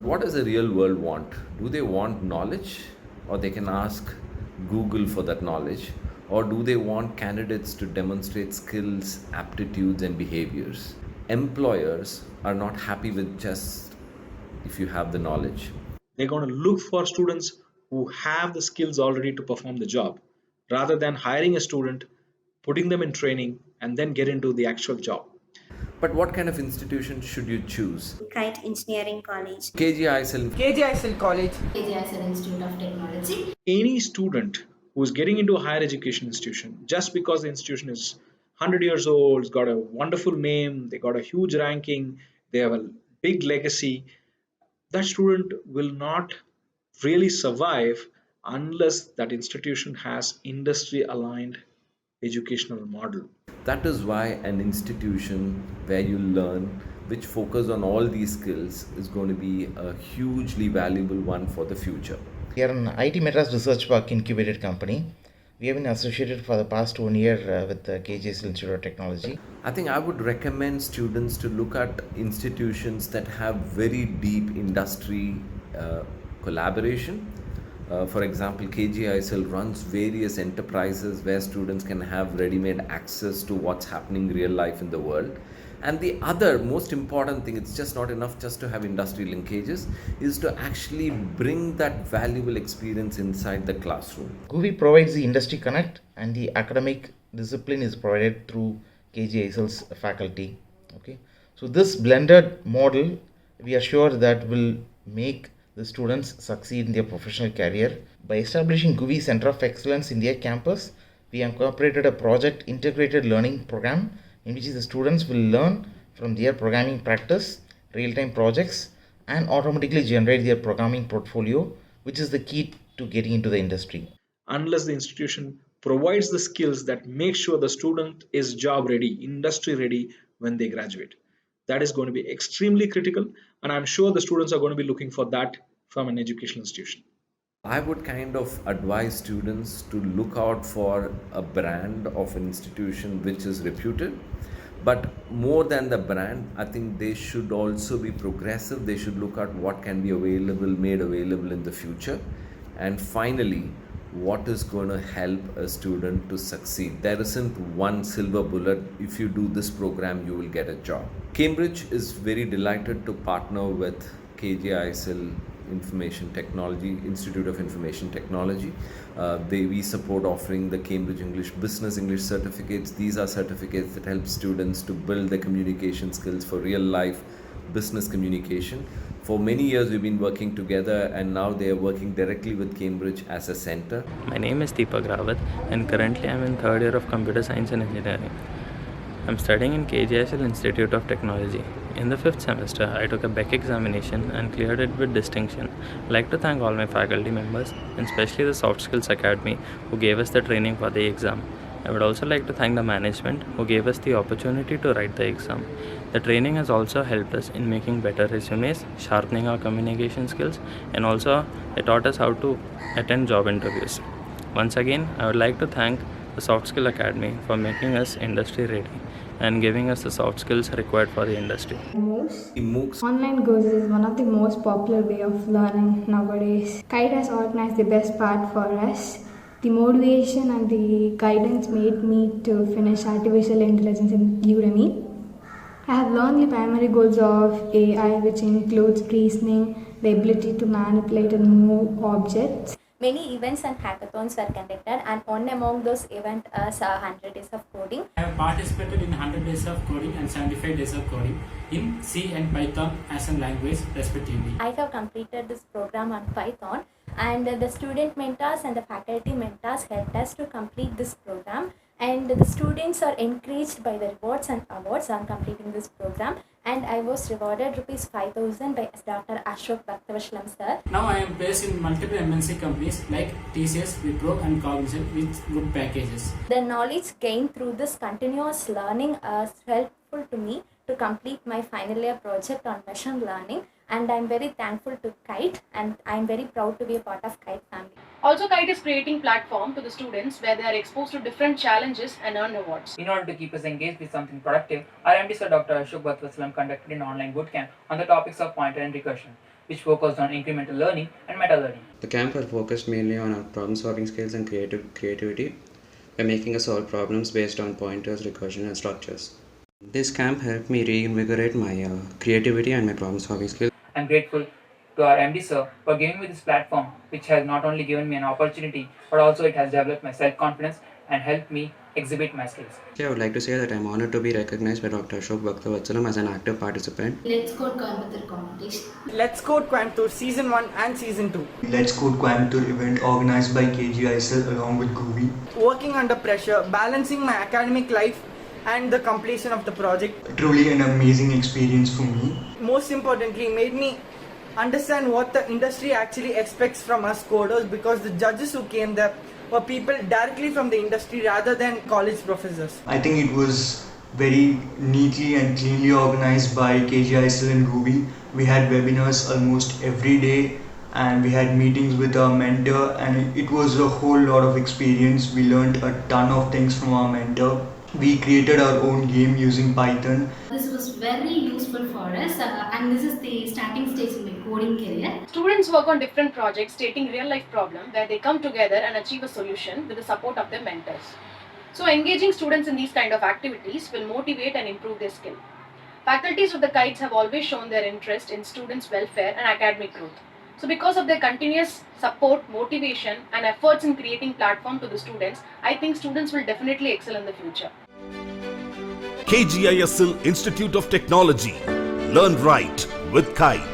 What does the real world want? Do they want knowledge, or they can ask Google for that knowledge? Or do they want candidates to demonstrate skills, aptitudes, and behaviors? Employers are not happy with just if you have the knowledge. They're going to look for students who have the skills already to perform the job rather than hiring a student, putting them in training, and then get into the actual job. But what kind of institution should you choose? Kite Engineering College. KGISL. KGISL College. KGISL Institute of Technology. Any student who is getting into a higher education institution, just because the institution is 100 years old, it's got a wonderful name, they got a huge ranking, they have a big legacy, that student will not really survive unless that institution has industry aligned educational model. That is why an institution where you learn, which focus on all these skills, is going to be a hugely valuable one for the future. We are an IT Madras Research Park incubated company. We have been associated for the past 1 year with the KGSL Institute of Technology. I think I would recommend students to look at institutions that have very deep industry collaboration. For example, KGISL runs various enterprises where students can have ready-made access to what's happening real life in the world. And the other most important thing, it's just not enough just to have industry linkages, is to actually bring that valuable experience inside the classroom. GUVI provides the industry connect and the academic discipline is provided through KGISL's faculty. Okay, so this blended model, we are sure that will make the students succeed in their professional career. By establishing GUVI Center of Excellence in their campus, we incorporated a project integrated learning program in which the students will learn from their programming practice, real-time projects, and automatically generate their programming portfolio, which is the key to getting into the industry. Unless the institution provides the skills that make sure the student is job ready, industry ready when they graduate. That is going to be extremely critical, and I'm sure the students are going to be looking for that from an educational institution. I would kind of advise students to look out for a brand of an institution which is reputed. But more than the brand, I think they should also be progressive. They should look at what can be available, made available in the future. And finally, what is going to help a student to succeed. There isn't one silver bullet. If you do this program, you will get a job. Cambridge is very delighted to partner with KGISL Information Technology, Institute of Information Technology. We support offering the Cambridge English Business English certificates. These are certificates that help students to build their communication skills for real life business communication. For many years we've been working together, and now they are working directly with Cambridge as a center. My name is Deepak Rawat, and currently I'm in third year of Computer Science and Engineering. I'm studying in KGISL Institute of Technology. In the 5th semester, I took a BEC examination and cleared it with distinction. I'd like to thank all my faculty members, and especially the Soft Skills Academy, who gave us the training for the exam. I would also like to thank the management, who gave us the opportunity to write the exam. The training has also helped us in making better resumes, sharpening our communication skills, and also it taught us how to attend job interviews. Once again, I would like to thank the Soft Skill Academy for making us industry ready and giving us the soft skills required for the industry. MOOCs. Online courses is one of the most popular way of learning nowadays. Kite has organized the best part for us. The motivation and the guidance made me to finish artificial intelligence in Udemy. I have learned the primary goals of AI, which includes reasoning, the ability to manipulate and move objects. Many events and hackathons were conducted, and one among those events is 100 Days of Coding. I have participated in 100 Days of Coding and 75 Days of Coding in C and Python as a language respectively. I have completed this program on Python, and the student mentors and the faculty mentors helped us to complete this program, and the students are encouraged by the rewards and awards on completing this program, and I was rewarded rupees 5,000 by Dr. Ashok Bhaktavashalam sir. Now I am based in multiple MNC companies like TCS, Wipro and Cognizant with good packages. The knowledge gained through this continuous learning is helpful to me to complete my final year project on machine learning, and I'm very thankful to Kite, and I'm very proud to be a part of Kite family. Also, Kite is creating platform to the students where they are exposed to different challenges and earn awards. In order to keep us engaged with something productive, our MD Sir Dr. Ashok Bhattavasalam conducted an online bootcamp on the topics of pointer and recursion. which focused on incremental learning and meta learning. The camp had focused mainly on our problem-solving skills and creativity by making us solve problems based on pointers, recursion, and structures. This camp helped me reinvigorate my creativity and my problem-solving skills. I'm grateful to our MD sir for giving me this platform, which has not only given me an opportunity, but also it has developed my self-confidence and helped me exhibit my skills. I would like to say that I'm honored to be recognized by Dr. Ashok Bhaktavatsala as an active participant. Let's Code Coimbatore competition. Let's Code Coimbatore Season 1 and Season 2. Let's Code Coimbatore event organized by KGISL along with Groovy. Working under pressure, balancing my academic life and the completion of the project. Truly an amazing experience for me. Most importantly, made me understand what the industry actually expects from us coders, because the judges who came there were people directly from the industry rather than college professors. I think it was very neatly and cleanly organized by KGISL and Groovy. We had webinars almost every day and we had meetings with our mentor, and it was a whole lot of experience. We learned a ton of things from our mentor. We created our own game using Python. This was very useful for us, and this is the starting stage in my coding career. Students work on different projects stating real life problems where they come together and achieve a solution with the support of their mentors. So engaging students in these kind of activities will motivate and improve their skill. Faculties of the KITES have always shown their interest in students' welfare and academic growth. So because of their continuous support, motivation and efforts in creating platform to the students, I think students will definitely excel in the future. KGISL Institute of Technology. Learn right with KITE.